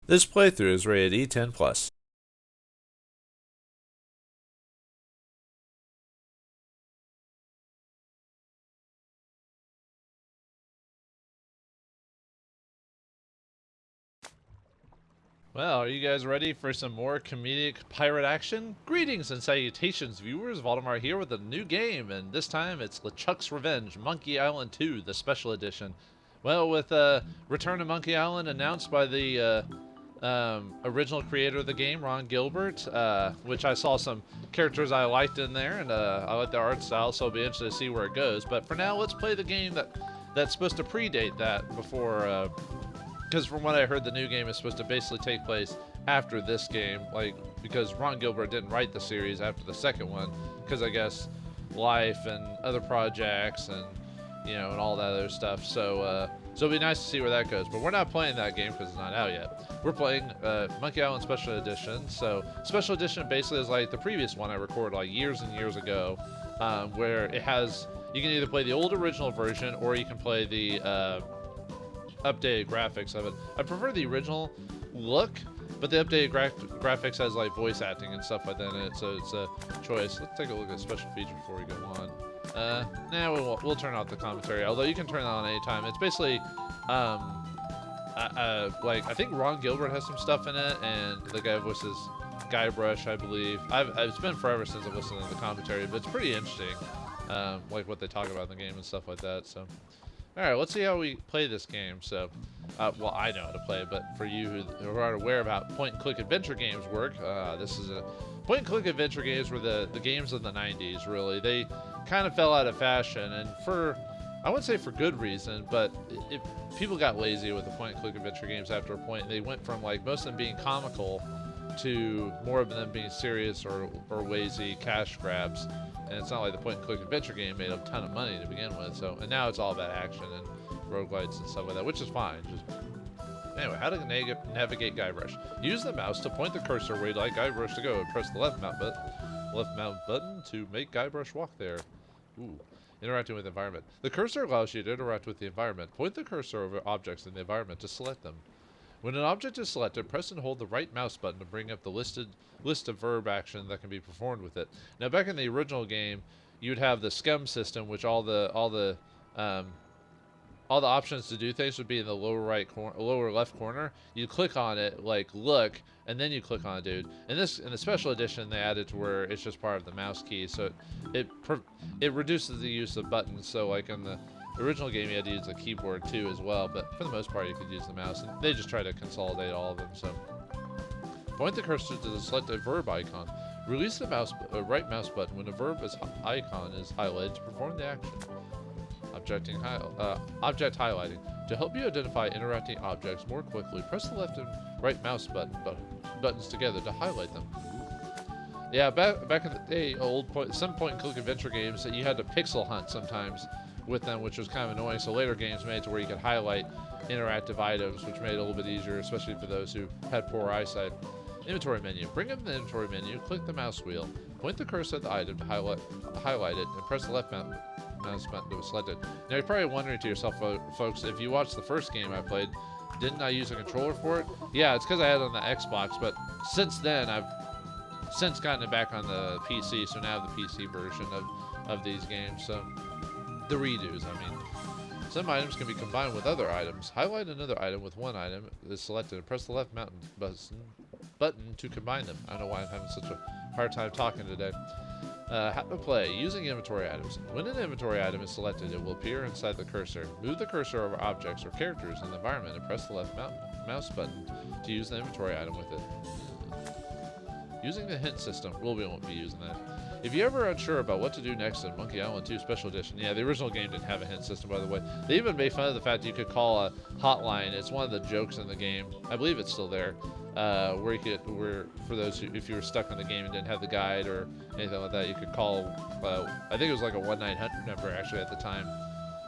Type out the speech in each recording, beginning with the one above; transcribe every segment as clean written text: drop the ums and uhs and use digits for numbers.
This playthrough is rated E10+. Well, are you guys ready for some more comedic pirate action? Greetings and salutations, viewers. Vauldemare here with a new game, and this time it's LeChuck's Revenge, Monkey Island 2, the special edition. Well, with Return to Monkey Island announced by the original creator of the game, Ron Gilbert, which I saw some characters I liked in there, and I like the art style, so I'll be interested to see where it goes. But for now, let's play the game that's supposed to predate that before. Because from what I heard, the new game is supposed to basically take place after this game, because Ron Gilbert didn't write the series after the second one, because I guess life and other projects and and all that other stuff. So it'll be nice to see where that goes. But we're not playing that game because it's not out yet. We're playing Monkey Island Special Edition. So Special Edition basically is like the previous one I recorded like years and years ago, where you can either play the old original version or you can play the updated graphics of it. I prefer the original look, but the updated graphics has like voice acting and stuff like that in it, so it's a choice. Let's take a look at the special feature before we go on. Nah, we'll turn off the commentary, although you can turn it on anytime. It's basically, like, I think Ron Gilbert has some stuff in it, and the guy who voices Guybrush, I believe. It's been forever since I've listened to the commentary, but it's pretty interesting, like what they talk about in the game and stuff like that, so. Alright, let's see how we play this game. So, well, I know how to play, but for you who aren't aware of how point-and-click adventure games work, this is a... Point-and-click adventure games were the games of the 90s, really. They kind of fell out of fashion, and I wouldn't say for good reason, but people got lazy with the point-and-click adventure games after a point. They went from, like, most of them being comical to more of them being serious or lazy cash grabs. And it's not like the point-and-click adventure game made a ton of money to begin with. And now it's all about action and roguelites and stuff like that, which is fine. Anyway, how to navigate Guybrush. Use the mouse to point the cursor where you'd like Guybrush to go, and press the left mouse button to make Guybrush walk there. Ooh. Interacting with the environment. The cursor allows you to interact with the environment. Point the cursor over objects in the environment to select them. When an object is selected, press and hold the right mouse button to bring up the list of verb action that can be performed with it. Now, back in the original game, you'd have the SCUMM system, which all the options to do things would be in the lower left corner. You click on it, like look, and then you click on it, dude. In the special edition, they added to where it's just part of the mouse key, so it reduces the use of buttons. So, like in the original game, you had to use the keyboard too as well, but for the most part you could use the mouse, and they just try to consolidate all of them. So point the cursor to the selected verb icon. Release the right mouse button when the verb icon is highlighted to perform the action. Object highlighting. To help you identify interacting objects more quickly, press the left and right mouse buttons together to highlight them. Yeah, back in the day, some point-and-click adventure games that you had to pixel hunt sometimes with them, which was kind of annoying. So later games made it to where you could highlight interactive items, which made it a little bit easier, especially for those who had poor eyesight. Inventory menu. Bring up the inventory menu, click the mouse wheel, point the cursor at the item to highlight it, and press the left mouse button to select it. Now you're probably wondering to yourself, folks, if you watched the first game I played, didn't I use a controller for it? Yeah, it's because I had it on the Xbox, but since then I've since gotten it back on the PC, so now I have the PC version of these games. So the redos, I mean. Some items can be combined with other items. Highlight another item with one item is selected and press the left button to combine them. I don't know why I'm having such a hard time talking today. How to play. Using inventory items. When an inventory item is selected, it will appear inside the cursor. Move the cursor over objects or characters in the environment and press the left mouse button to use the inventory item with it. Using the hint system. Well, we won't be using that. If you're ever unsure about what to do next in Monkey Island 2 Special Edition, yeah, the original game didn't have a hint system, by the way. They even made fun of the fact that you could call a hotline. It's one of the jokes in the game. I believe it's still there, where for those who, if you were stuck on the game and didn't have the guide or anything like that, you could call. I think it was like a 1-900 number actually at the time.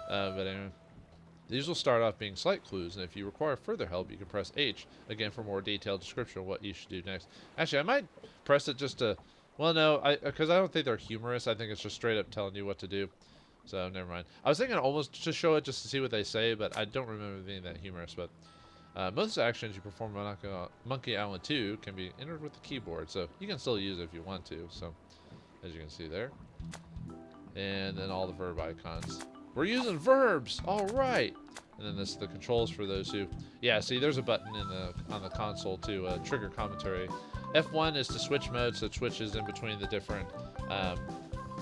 But anyway, these will start off being slight clues, and if you require further help, you can press H again for more detailed description of what you should do next. Actually, I might press it just to. Well, no, because I don't think they're humorous. I think it's just straight up telling you what to do. So, never mind. I was thinking almost to show it just to see what they say, but I don't remember being that humorous. But Most actions you perform on Monkey Island 2 can be entered with the keyboard, so you can still use it if you want to. So, as you can see there. And then all the verb icons. We're using verbs! Alright! And then this the controls for those who... Yeah, see, there's a button on the console to trigger commentary. F1 is to switch modes, so it switches in between the different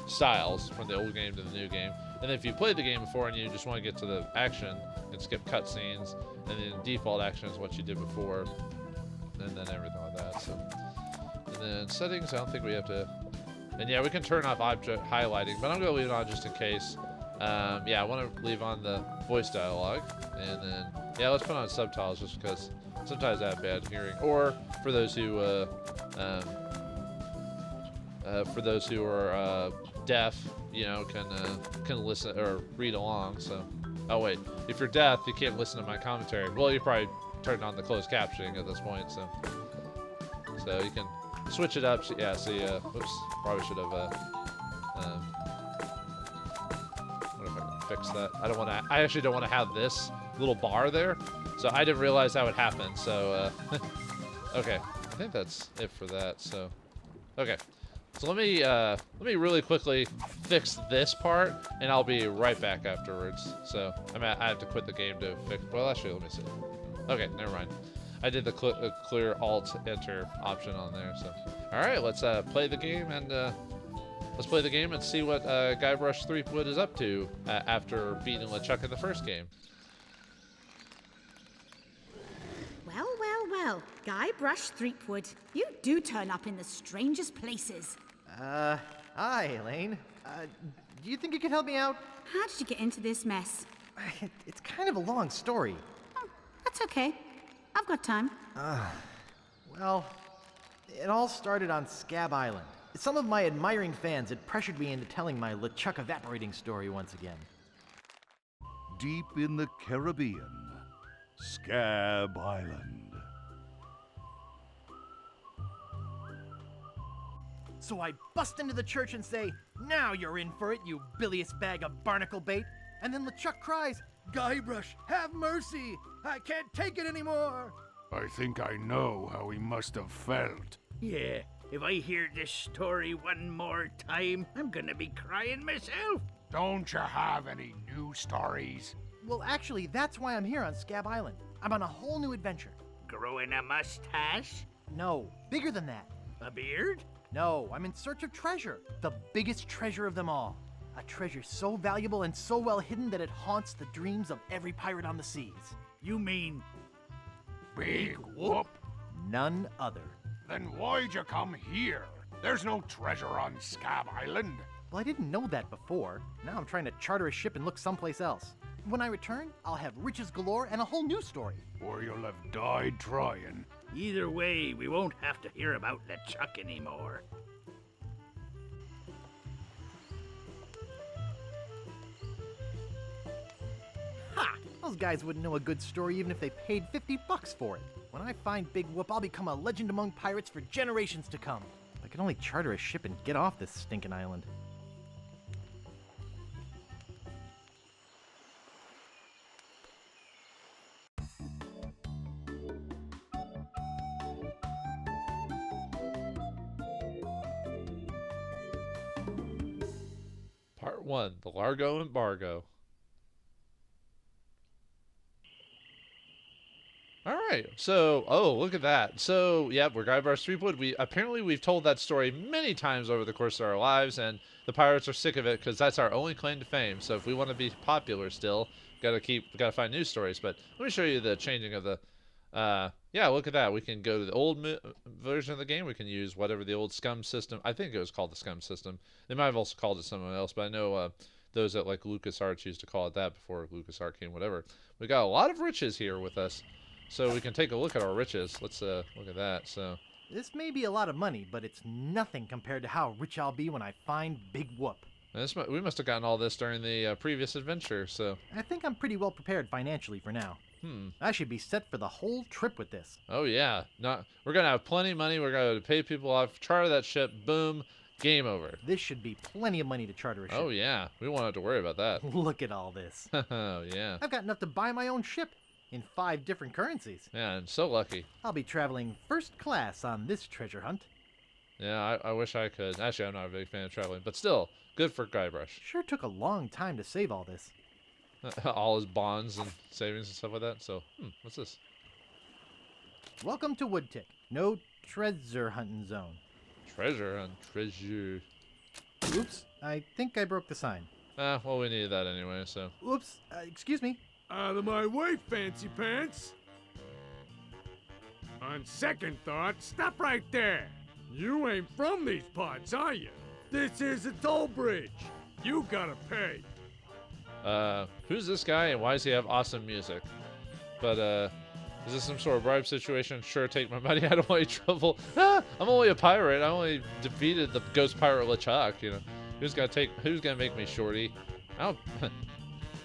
styles from the old game to the new game. And then if you played the game before and you just want to get to the action, you can skip cutscenes, and then default action is what you did before, and then everything like that. So, and then settings, I don't think we have to. And yeah, we can turn off object highlighting, but I'm gonna leave it on just in case. Yeah, I want to leave on the voice dialogue, and then yeah, let's put on subtitles just because sometimes I have bad hearing, or for those who are deaf, you know, can listen or read along. So, oh wait, if you're deaf, you can't listen to my commentary. Well, you probably turned on the closed captioning at this point, so you can switch it up. Yeah, see, oops, probably should have. What if I can fix that? I actually don't want to have this little bar there, so I didn't realize that would happen. So, okay, I think that's it for that. So, okay. So let me really quickly fix this part, and I'll be right back afterwards. So I have to quit the game to fix. Well, actually, let me see. Okay, never mind. I did the clear Alt Enter option on there. So all right, let's play the game and see what Guybrush Threepwood is up to after beating LeChuck in the first game. Well, well, well, Guybrush Threepwood, you do turn up in the strangest places. Hi, Elaine. Do you think you could help me out? How did you get into this mess? It's kind of a long story. Oh, that's okay. I've got time. Well, it all started on Scab Island. Some of my admiring fans had pressured me into telling my LeChuck evaporating story once again. Deep in the Caribbean, Scab Island. So I bust into the church and say, "Now you're in for it, you bilious bag of barnacle bait." And then LeChuck cries, "Guybrush, have mercy! I can't take it anymore!" I think I know how he must have felt. Yeah, if I hear this story one more time, I'm gonna be crying myself. Don't you have any new stories? Well, actually, that's why I'm here on Scab Island. I'm on a whole new adventure. Growing a mustache? No, bigger than that. A beard? No, I'm in search of treasure. The biggest treasure of them all. A treasure so valuable and so well hidden that it haunts the dreams of every pirate on the seas. You mean Big whoop? None other. Then why'd you come here? There's no treasure on Scab Island. Well, I didn't know that before. Now I'm trying to charter a ship and look someplace else. When I return, I'll have riches galore and a whole new story. Or you'll have died trying. either way, we won't have to hear about LeChuck anymore. Ha! Those guys wouldn't know a good story even if they paid $50 for it. When I find Big Whoop, I'll become a legend among pirates for generations to come. If I could only charter a ship and get off this stinking island. Part 1, the Largo Embargo. Alright, so, oh, look at that. So, yeah, we're Guybrush Threepwood. We've told that story many times over the course of our lives, and the pirates are sick of it because that's our only claim to fame. So if we want to be popular still, gotta find new stories. But let me show you the changing of the, yeah, look at that. We can go to the old version of the game. We can use whatever the old SCUMM system, I think it was called the SCUMM system. They might have also called it something else, but I know those that like LucasArts used to call it that before LucasArts came, whatever. We got a lot of riches here with us. So we can take a look at our riches. Let's look at that. So This may be a lot of money, but it's nothing compared to how rich I'll be when I find Big Whoop. we must have gotten all this during the previous adventure. So I think I'm pretty well prepared financially for now. I should be set for the whole trip with this. oh yeah, we're gonna have plenty of money. We're gonna pay people off, charter that ship. Boom, game over. This should be plenty of money to charter a ship. Oh yeah, we won't have to worry about that. Look at all this. Oh yeah. I've got enough to buy my own ship. in 5 different currencies. Yeah, and so lucky. I'll be traveling first class on this treasure hunt. Yeah, I wish I could. Actually, I'm not a big fan of traveling, but still, good for Guybrush. Sure took a long time to save all this. All his bonds and savings and stuff like that. So, what's this? Welcome to Woodtick. No treasure hunting zone. Treasure and treasure. Oops, I think I broke the sign. Well, we needed that anyway, so. Oops, excuse me. Out of my way, fancy pants. On second thought, stop right there. You ain't from these parts, are you? This is a toll bridge. You gotta pay. Who's this guy and why does he have awesome music? But, is this some sort of bribe situation? Sure, take my money. I don't want any trouble. I'm only a pirate. I only defeated the ghost pirate LeChuck, you know. Who's gonna make me shorty? I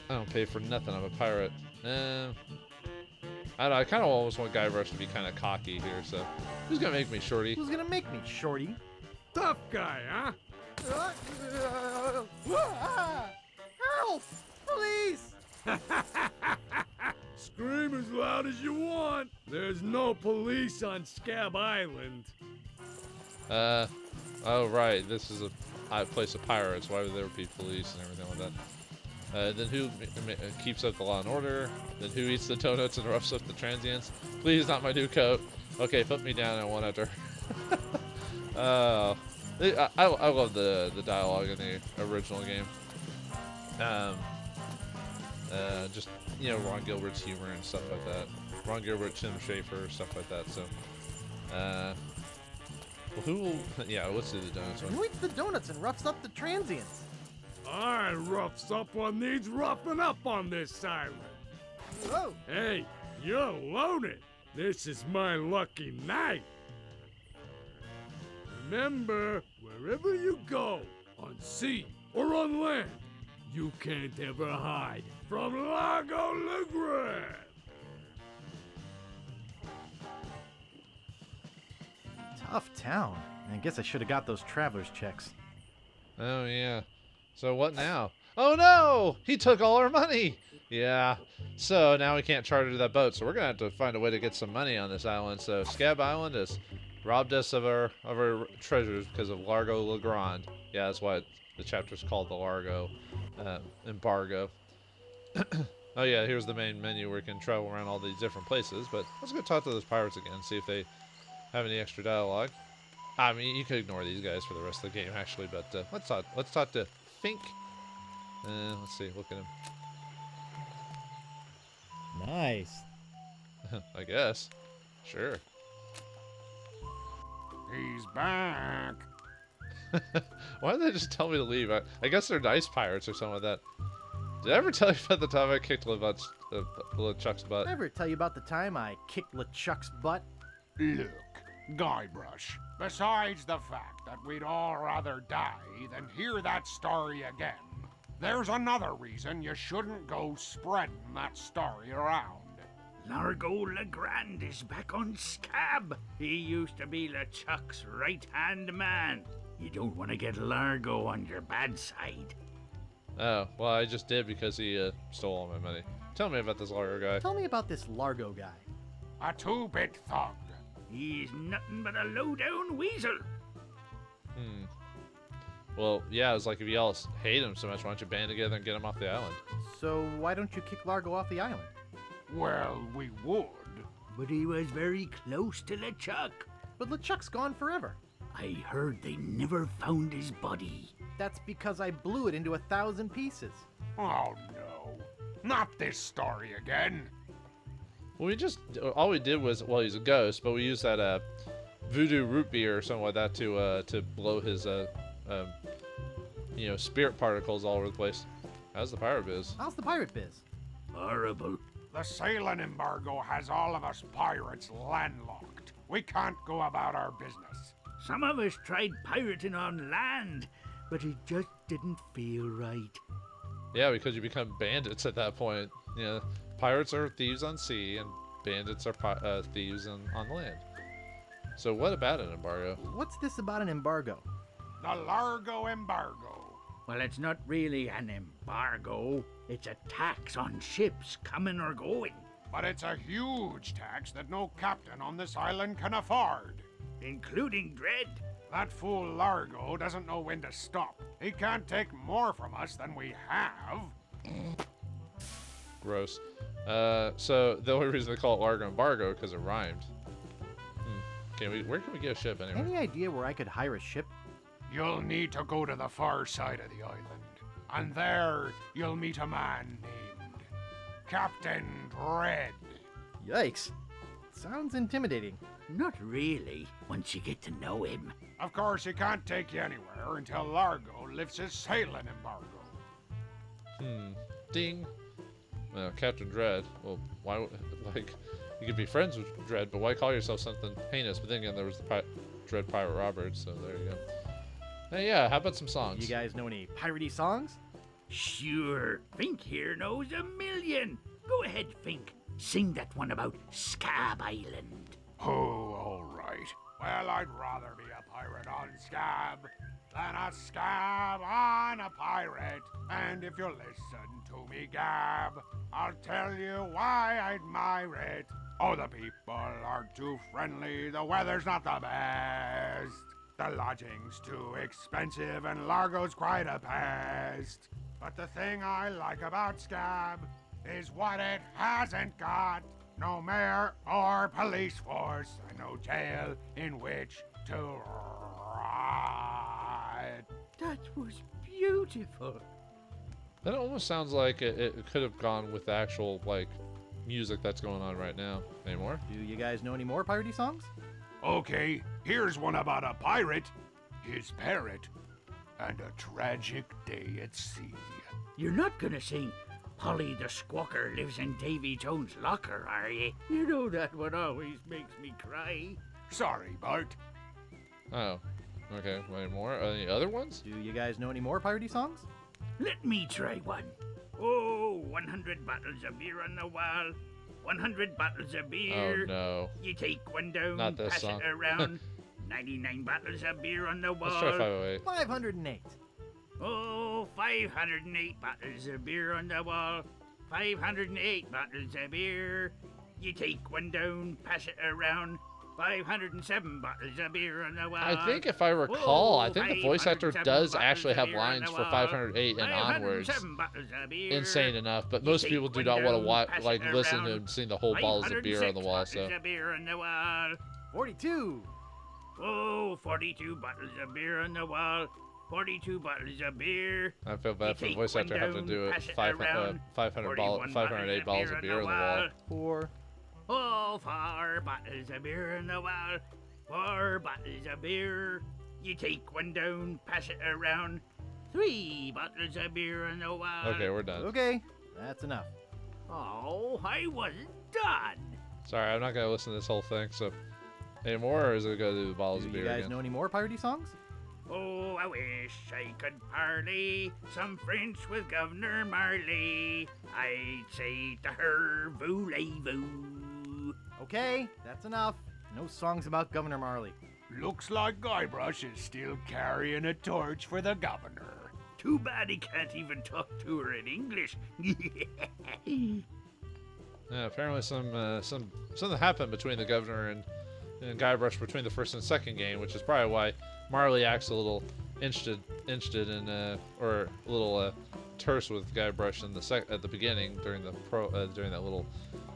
don't pay for nothing. I'm a pirate. I don't know. I kind of almost want Guybrush to be kind of cocky here, so. Who's gonna make me shorty? Who's gonna make me, shorty? Tough guy, huh? Help! Please! Scream as loud as you want. There's no police on Scab Island. Oh right, this is a place of pirates. Why would there be police and everything like that? Then who keeps up the law and order? Then who eats the donuts and roughs up the transients? Please, not my new coat. Okay, put me down and one after. I love the dialogue in the original game. Just, you know, Ron Gilbert's humor and stuff like that. Ron Gilbert, Tim Schafer, stuff like that. So, well, who will? Yeah, let's do the donuts one. Who eats the donuts and roughs up the transients? I roughs up what needs roughing up on this island. Whoa! Hey, you're loaded. This is my lucky night. Remember, wherever you go, on sea or on land, you can't ever hide from Largo Legrand. Tough town. I guess I should have got those traveler's checks. Oh yeah. So what now? Oh no! He took all our money! Yeah. So now we can't charter that boat, so we're gonna have to find a way to get some money on this island. So Scab Island has robbed us of our treasures because of Largo Legrand. Yeah, that's why the chapter's called the Largo embargo. Oh yeah, here's the main menu where you can travel around all these different places. But let's go talk to those pirates again, see if they have any extra dialogue. I mean, you could ignore these guys for the rest of the game, actually. But let's talk to Fink. Let's see. Look at him. Nice. I guess. Sure. He's back. Why did they just tell me to leave? I guess they're nice pirates or something like that. Did I ever tell you about the time I kicked LeChuck's butt? Ever tell you about the time I kicked LeChuck's butt? Look, Guybrush, besides the fact that we'd all rather die than hear that story again, there's another reason you shouldn't go spreading that story around. Largo Legrand is back on Scab. He used to be LeChuck's right-hand man. You don't want to get Largo on your bad side. Oh, well, I just did because he stole all my money. Tell me about this Largo guy. Tell me about this Largo guy. A two-bit thug. He's nothing but a low-down weasel. Well, yeah, it's like if you all hate him so much, why don't you band together and get him off the island? So why don't you kick Largo off the island? Well, we would. But he was very close to LeChuck. But LeChuck's gone forever. I heard they never found his body. That's because I blew it into 1,000 pieces. Oh no, not this story again. Well, all we did was, well, he's a ghost, but we used that voodoo root beer or something like that to blow his spirit particles all over the place. How's the pirate biz? How's the pirate biz? Horrible. The sailing embargo has all of us pirates landlocked. We can't go about our business. Some of us tried pirating on land, but it just didn't feel right. Yeah, because you become bandits at that point. You know, pirates are thieves on sea, and bandits are thieves on land. So what about an embargo? What's this about an embargo? The Largo embargo. Well, it's not really an embargo. It's a tax on ships coming or going. but it's a huge tax that no captain on this island can afford. Including Dread. That fool Largo doesn't know when to stop. He can't take more from us than we have. Gross. So the only reason they call it Largo Embargo because it rhymed. Where can we get a ship anyway? Any idea where I could hire a ship? You'll need to go to the far side of the island. And there, you'll meet a man named Captain Dread. Yikes. Sounds intimidating. Not really, once you get to know him. Of course, he can't take you anywhere until Largo lifts his sailing embargo. Ding. Captain Dread. Well, why? Like, you could be friends with Dread, but why call yourself something heinous? But then again, there was the Dread Pirate Roberts, so there you go. Hey, yeah, how about some songs? You guys know any piratey songs? Sure, Fink here knows a million. Go ahead, Fink. Sing that one about Scab Island. Oh, all right. Well, I'd rather be a pirate on Scab than a scab on a pirate. And if you listen to me gab, I'll tell you why I admire it. Oh, the people aren't too friendly, the weather's not the best. The lodging's too expensive and Largo's quite a pest. But the thing I like about Scab is what it hasn't got. No mayor or police force, and no jail in which to ride. That was beautiful. That almost sounds like it could have gone with the actual, like, music that's going on right now. Any more? Do you guys know any more piratey songs? Okay, here's one about a pirate, his parrot, and a tragic day at sea. You're not gonna sing Polly the Squawker lives in Davy Jones' locker, are you? You know that one always makes me cry. Sorry, Bart. Oh. Okay, any more? Any other ones? Do you guys know any more piratey songs? Let me try one. Oh, 100 bottles of beer on the wall. 100 bottles of beer. Oh, no. You take one down, Not this pass song. it around. 99 bottles of beer on the wall. Let's try 508. 508. Oh, 508 bottles of beer on the wall. 508 bottles of beer. You take one down, pass it around. 507 bottles of beer on the wall. I think if I recall, I think the voice actor 507 does actually have bottles of beer on lines the for wall. 508 and onwards. 507 bottles of beer. Insane enough, but You most take people do one not want to down, watch, pass like, it listen around. to him sing the whole bottles of beer on the wall. 506 So bottles of beer on the wall. 42. Oh, 42 bottles of beer on the wall. 42 bottles of beer. I feel bad for the take voice one actor having to down, do pass it. it around. 508 bottles of beer on the wall. 4. Oh, 4 bottles of beer on the wall. 4 bottles of beer. You take one down, pass it around. 3 bottles of beer on the wall. Okay, we're done. Okay, that's enough. Oh, I wasn't done. Sorry, I'm not gonna listen to this whole thing. So, any more, or is it gonna do the bottles Do of you beer guys again? know any more piratey songs? Oh, I wish I could parley some French with Governor Marley. I'd say to her, voulez-vous. Okay, that's enough. No songs about Governor Marley. Looks like Guybrush is still carrying a torch for the governor. Too bad he can't even talk to her in English. Yeah, apparently something happened between the governor and Guybrush between the first and second game, which is probably why Marley acts a little interested in or a little terse with Guybrush in at the beginning during during that little,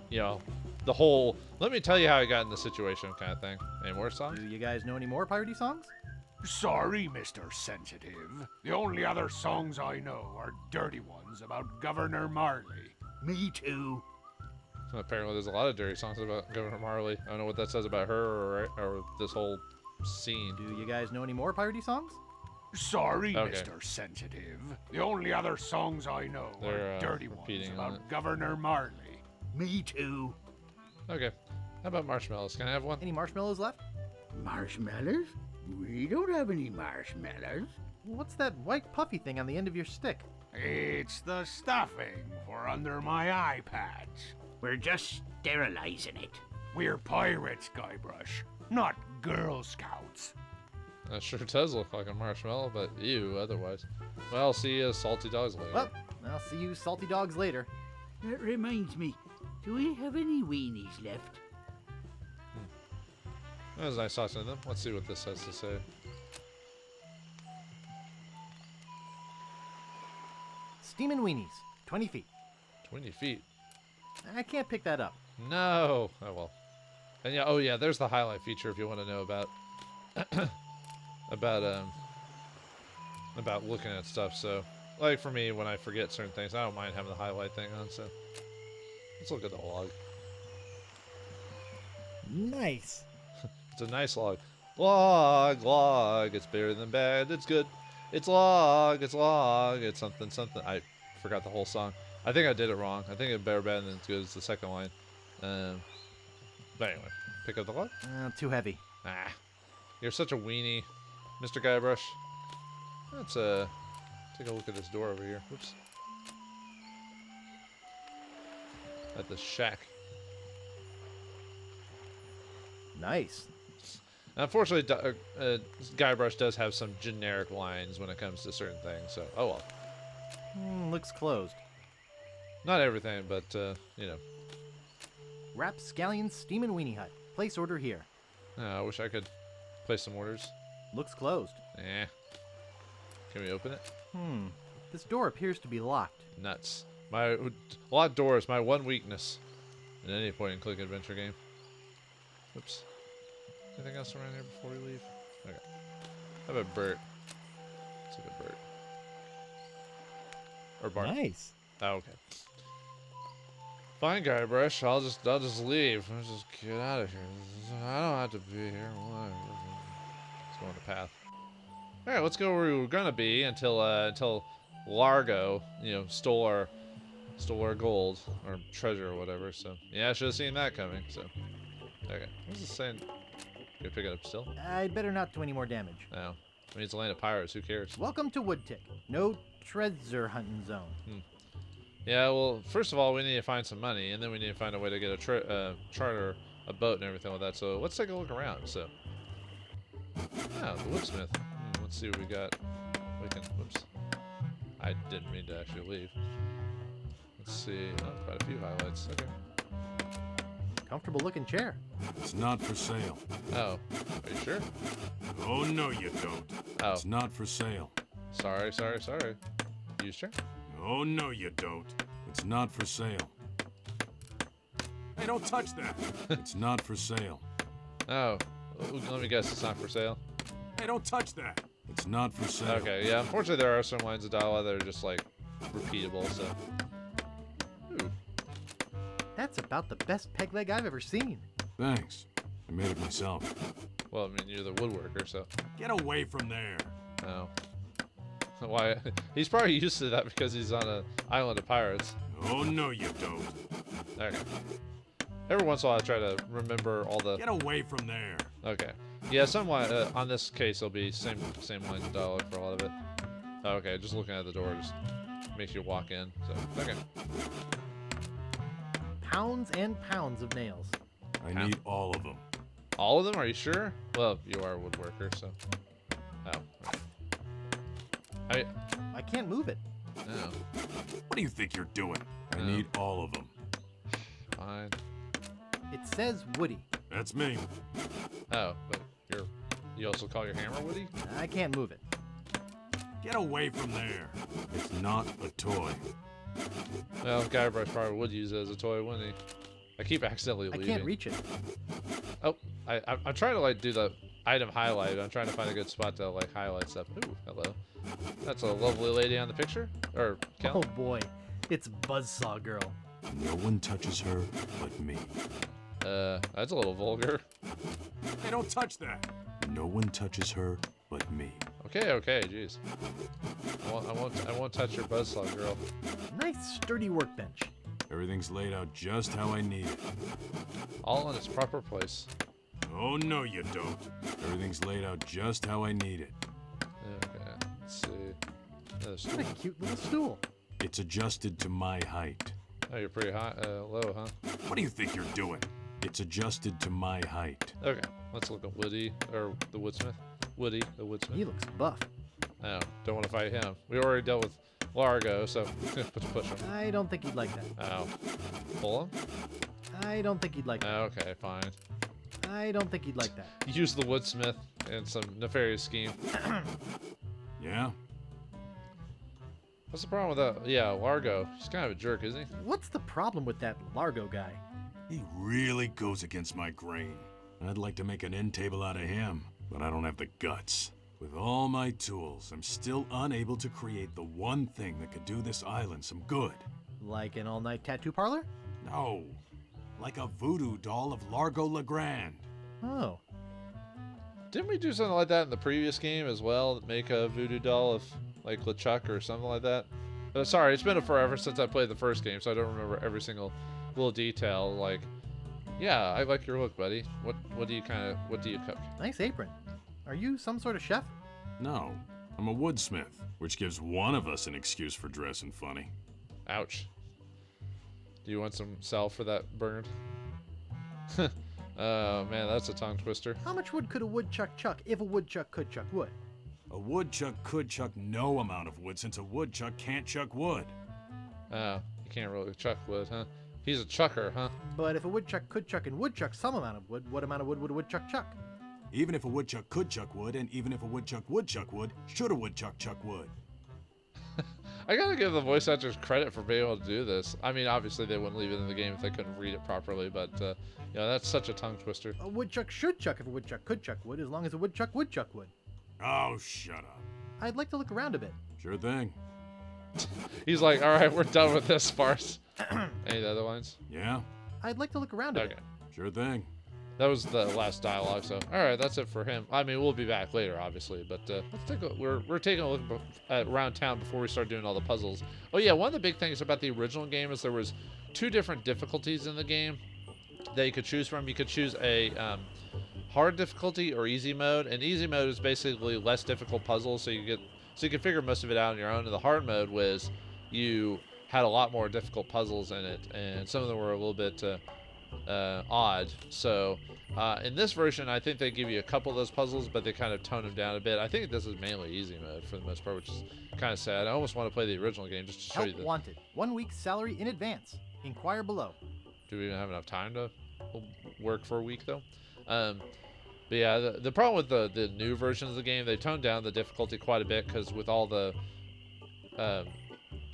you know, the whole let me tell you how I got in the situation kind of thing. Any more songs? Do you guys know any more piratey songs? Sorry, Mr. Sensitive. The only other songs I know are dirty ones about Governor Marley. Me too. Apparently, there's a lot of dirty songs about Governor Marley. I don't know what that says about her or this whole scene. Do you guys know any more piratey songs? Sorry, Okay. Mr. Sensitive. The only other songs I know They're, are dirty repeating ones on about it. Governor Marley. Me too. Okay. How about marshmallows? Can I have one? Any marshmallows left? Marshmallows? We don't have any marshmallows. What's that white puffy thing on the end of your stick? It's the stuffing for under my eye patch. We're just sterilizing it. We're pirates, Guybrush, not Girl Scouts. That sure does look like a marshmallow, but ew, otherwise. Well, see you salty dogs later. Well, I'll see you salty dogs later. That reminds me, Do we have any weenies left? That was nice talking to them. Let's see what this has to say. Steamin' weenies, 20 feet. 20 feet. I can't pick that up. No. Oh well. And yeah, oh yeah, there's the highlight feature if you want to know about about looking at stuff. So, like for me, when I forget certain things, I don't mind having the highlight thing on. So, let's look at the log. Nice. It's a nice log. Log, log. It's better than bad. It's good. It's log. It's log. It's something, something. I forgot the whole song. I think I did it wrong. I think it's better, bad than it's good. It's the second line. But anyway, pick up the log. Too heavy. Ah, you're such a weenie, Mr. Guybrush. Let's take a look at this door over here. Whoops. At the shack. Nice. Unfortunately, Guybrush does have some generic lines when it comes to certain things. So, oh well. Looks closed. Not everything, but you know. Rapscallion Steamin' Weenie Hut. Place order here. I wish I could place some orders. Looks closed. Eh. Can we open it? This door appears to be locked. Nuts. Locked doors, my one weakness in any point and click adventure game. Oops. Anything else around here before we leave? Okay. How about Bert? Let's look at Bert. Or Bart. Nice. Oh, okay. Fine, Guybrush. I'll just leave. I'll just get out of here. I don't have to be here. Let's go on the path. All right, let's go where we were gonna be until Largo, you know, stole our gold or treasure or whatever. So yeah, I should have seen that coming. So okay, what's this saying? Can I pick it up still? I'd better not do any more damage. No. I mean, it's a land of pirates. Who cares? Welcome to Woodtick. No treasure hunting zone. Yeah, well, first of all, we need to find some money, and then we need to find a way to get a charter, a boat, and everything like that. So let's take a look around. So, oh, the woodsmith. Let's see what we got. We can. Whoops. I didn't mean to actually leave. Let's see. Oh, quite a few highlights. Okay. Comfortable looking chair. It's not for sale. Oh, are you sure? Oh, no, you don't. Oh, It's not for sale. sorry. You sure? Oh, no, you don't. It's not for sale. Hey, don't touch that. It's not for sale. Oh, let me guess. It's not for sale. Hey, don't touch that. It's not for sale. Okay, yeah. Unfortunately, there are some lines of dialogue that are just like repeatable. So. Ooh. That's about the best peg leg I've ever seen. Thanks. I made it myself. Well, I mean, you're the woodworker, so. Get away from there. Oh. Why? He's probably used to that because he's on an island of pirates. Oh, no, you don't. Okay. Every once in a while, I try to remember all the. Get away from there. Okay. Yeah, somewhat. On this case, it'll be same lines of dialogue for a lot of it. Oh, okay, just looking at the door just makes you walk in. So okay. Pounds and pounds of nails. I need all of them. All of them? Are you sure? Well, you are a woodworker, so. Oh. Right. I can't move it. No. What do you think you're doing? I Oh. need all of them. Fine. It says Woody. That's me. Oh, but you also call your hammer Woody? I can't move it. Get away from there. It's not a toy. Well, Guybrush probably would use it as a toy, wouldn't he? I keep accidentally I leaving. can't reach it. Oh, I'm trying to like do the item highlight. I'm trying to find a good spot to like highlight stuff. Ooh, hello. That's a lovely lady on the picture. Or Kel. Oh boy, it's Buzzsaw Girl. No one touches her but me. That's a little vulgar. Hey, don't touch that. No one touches her but me. Okay, jeez. I won't touch your buzzsaw, girl. Nice sturdy workbench. Everything's laid out just how I need it. All in its proper place. Oh, no, you don't. Everything's laid out just how I need it. Okay, let's see. Another stool. What a cute little stool. It's adjusted to my height. Oh, you're pretty high, low, huh? What do you think you're doing? It's adjusted to my height. Okay, let's look at Woody, or the woodsmith. Woody, the woodsmith. He looks buff. Oh, don't want to fight him. We already dealt with Largo, so push him. I don't think he'd like that. Oh. Pull him? I don't think he'd like that. Okay, fine. I don't think he'd like that. Use the woodsmith in some nefarious scheme. Yeah? What's the problem with that? Yeah, Largo. He's kind of a jerk, isn't he? What's the problem with that Largo guy? He really goes against my grain. I'd like to make an end table out of him, but I don't have the guts. With all my tools, I'm still unable to create the one thing that could do this island some good. Like an all-night tattoo parlor? No. Like a voodoo doll of Largo Legrand. Oh. Didn't we do something like that in the previous game as well? Make a voodoo doll of like LeChuck or something like that? Sorry, it's been forever since I played the first game, so I don't remember every single little detail. Like, yeah, I like your look, buddy. What do you cook? Nice apron. Are you some sort of chef? No, I'm a woodsmith, which gives one of us an excuse for dressing funny. Ouch. Do you want some sal for that burn? Oh man, that's a tongue twister. How much wood could a woodchuck chuck if a woodchuck could chuck wood? A woodchuck could chuck no amount of wood since a woodchuck can't chuck wood. Oh, you can't really chuck wood, huh? He's a chucker, huh? But if a woodchuck could chuck and woodchuck some amount of wood, what amount of wood would a woodchuck chuck? Even if a woodchuck could chuck wood, and even if a woodchuck would chuck wood, should a woodchuck chuck wood? I gotta give the voice actors credit for being able to do this. I mean, obviously they wouldn't leave it in the game if they couldn't read it properly, but yeah, that's such a tongue twister. A woodchuck should chuck if a woodchuck could chuck wood, as long as a woodchuck would chuck wood. Oh, shut up. I'd like to look around a bit. Sure thing. He's like, all right, we're done with this farce. Any other lines? Yeah? I'd like to look around a Okay. bit. Sure thing. That was the last dialogue, so all right, that's it for him. I mean, we'll be back later, obviously, but let's take a we're taking a look around town before we start doing all the puzzles. Oh yeah, one of the big things about the original game is there was 2 different difficulties in the game that you could choose from. You could choose a hard difficulty or easy mode, and easy mode is basically less difficult puzzles, so you can figure most of it out on your own. And the hard mode was you had a lot more difficult puzzles in it, and some of them were a little bit odd. So in this version, I think they give you a couple of those puzzles, but they kind of tone them down a bit. I think this is mainly easy mode for the most part, which is kind of sad. I almost want to play the original game just to show you Help the... wanted. 1 week's salary in advance. Inquire below. Do we even have enough time to work for a week, though? But yeah, the problem with the new versions of the game, they toned down the difficulty quite a bit, because with all the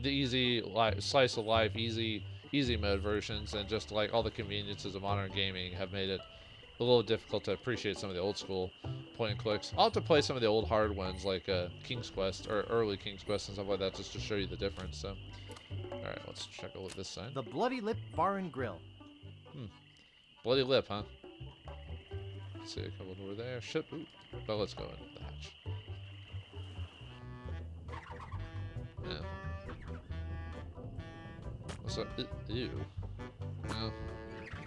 easy slice of life, easy mode versions, and just like all the conveniences of modern gaming have made it a little difficult to appreciate some of the old school point and clicks. I'll have to play some of the old hard ones like King's Quest or early King's Quest and stuff like that just to show you the difference. So, all right, let's check out this sign. The Bloody Lip Bar and Grill. Bloody Lip, huh? Let's see a couple over there. Shit, ooh. But let's go into the hatch. Yeah. What's up? Ew. No.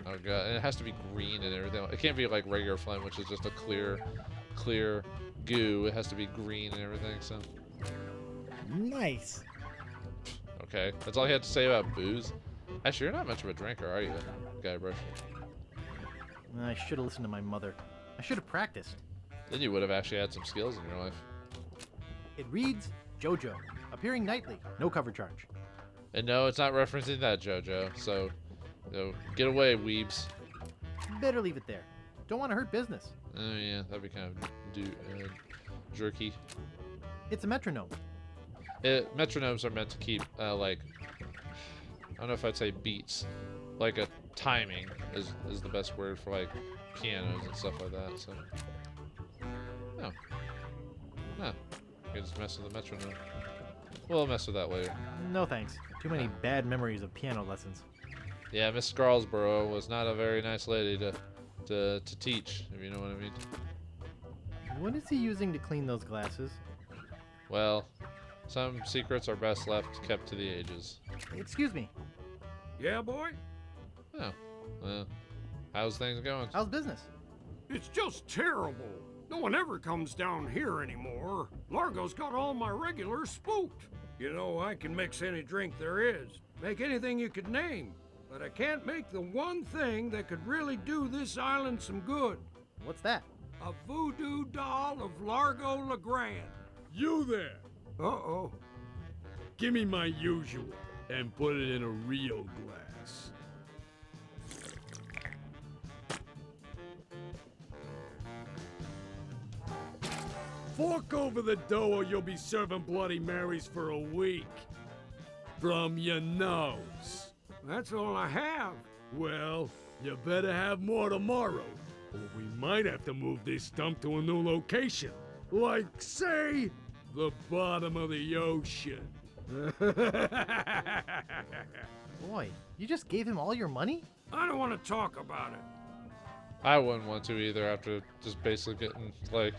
Oh god, and it has to be green and everything. It can't be like regular flame, which is just a clear goo. It has to be green and everything, so. Nice. Okay, that's all you had to say about booze? Actually, you're not much of a drinker, are you, Guybrush? I should have listened to my mother. I should have practiced. Then you would have actually had some skills in your life. It reads, JoJo. Appearing nightly. No cover charge. And no, it's not referencing that JoJo, so get away, weebs. Better leave it there. Don't want to hurt business. Oh yeah, that'd be kind of jerky. It's a metronome. Metronomes are meant to keep like, I don't know if I'd say beats, like a timing is the best word for like pianos and stuff like that. So no, you can just mess with the metronome. We'll mess with that later. No thanks. Too many bad memories of piano lessons. Yeah, Miss Scralsborough was not a very nice lady to teach, if you know what I mean. What is he using to clean those glasses? Well, some secrets are best left kept to the ages. Excuse me. Yeah, boy? Oh, well, how's things going? How's business? It's just terrible. No one ever comes down here anymore. Largo's got all my regulars spooked. You know, I can mix any drink there is. Make anything you could name. But I can't make the one thing that could really do this island some good. What's that? A voodoo doll of Largo Legrand. You there! Uh-oh. give me my usual and put it in a real glass. Fork over the dough or you'll be serving Bloody Marys for a week. From your nose. That's all I have. Well, you better have more tomorrow, or we might have to move this stump to a new location. Like, say, the bottom of the ocean. Boy, you just gave him all your money? I don't want to talk about it. I wouldn't want to either after just basically getting like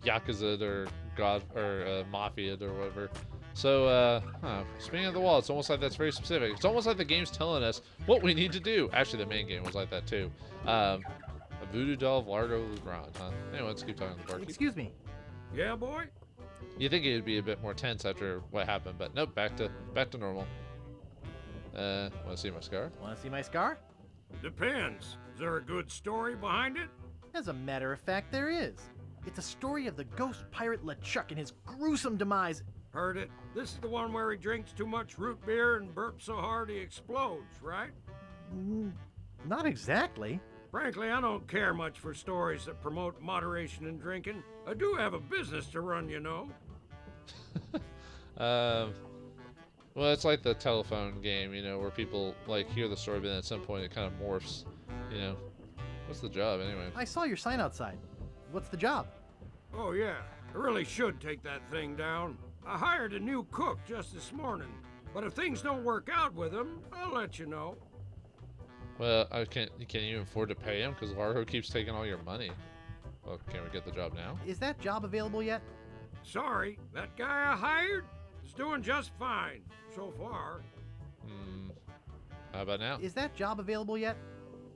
Yakuza'd or Mafia'd or whatever. So, speaking of the wall, it's almost like that's very specific. It's almost like the game's telling us what we need to do. Actually, the main game was like that too. A voodoo doll of Largo Ron, huh? Anyway, let's keep talking to the barkeep. Excuse me. Yeah, boy? You think it would be a bit more tense after what happened, but nope, back to normal. Want to see my scar? Want to see my scar? Depends. Is there a good story behind it? As a matter of fact, there is. It's a story of the ghost pirate LeChuck and his gruesome demise. Heard it. This is the one where he drinks too much root beer and burps so hard he explodes, right? Not exactly. Frankly, I don't care much for stories that promote moderation in drinking. I do have a business to run, you know. Well, it's like the telephone game, you know, where people like hear the story, but then at some point it kind of morphs, you know. What's the job anyway? I saw your sign outside. What's the job? Oh, yeah. I really should take that thing down. I hired a new cook just this morning. But if things don't work out with him, I'll let you know. Well, can you even afford to pay him? Because Largo keeps taking all your money. Well, can we get the job now? Is that job available yet? Sorry, that guy I hired is doing just fine so far. How about now? Is that job available yet?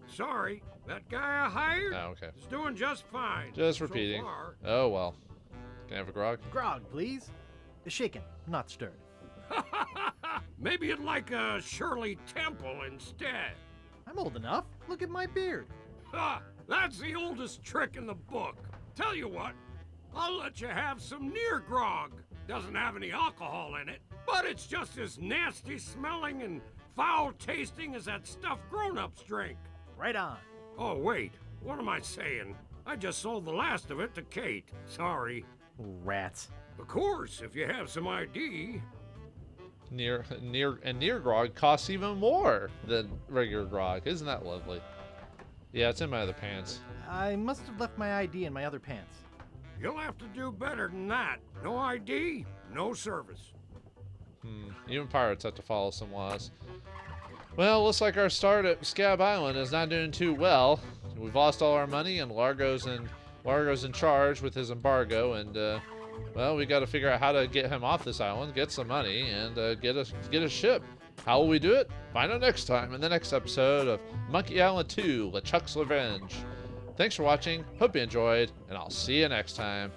Sorry, that guy I hired Oh, okay. is doing just fine. Just repeating. So far. Oh, well. Can I have a grog? Grog, please. Shaken, not stirred. Maybe you'd like a Shirley Temple instead. I'm old enough. Look at my beard. Ha! That's the oldest trick in the book. Tell you what, I'll let you have some near grog. Doesn't have any alcohol in it, but it's just as nasty smelling and foul tasting as that stuff grown-ups drink. Right on. Oh, wait. What am I saying? I just sold the last of it to Kate. Sorry. Rats. Of course, if you have some ID. Near grog costs even more than regular grog. Isn't that lovely? Yeah, it's in my other pants. I must have left my ID in my other pants. You'll have to do better than that. No ID, no service. Even pirates have to follow some laws. Well, looks like our start at Scab Island is not doing too well. We've lost all our money, and Largo's in charge with his embargo, and well, we got to figure out how to get him off this island, get some money, and get a ship. How will we do it? Find out next time in the next episode of Monkey Island 2: LeChuck's Revenge. Thanks for watching. Hope you enjoyed, and I'll see you next time.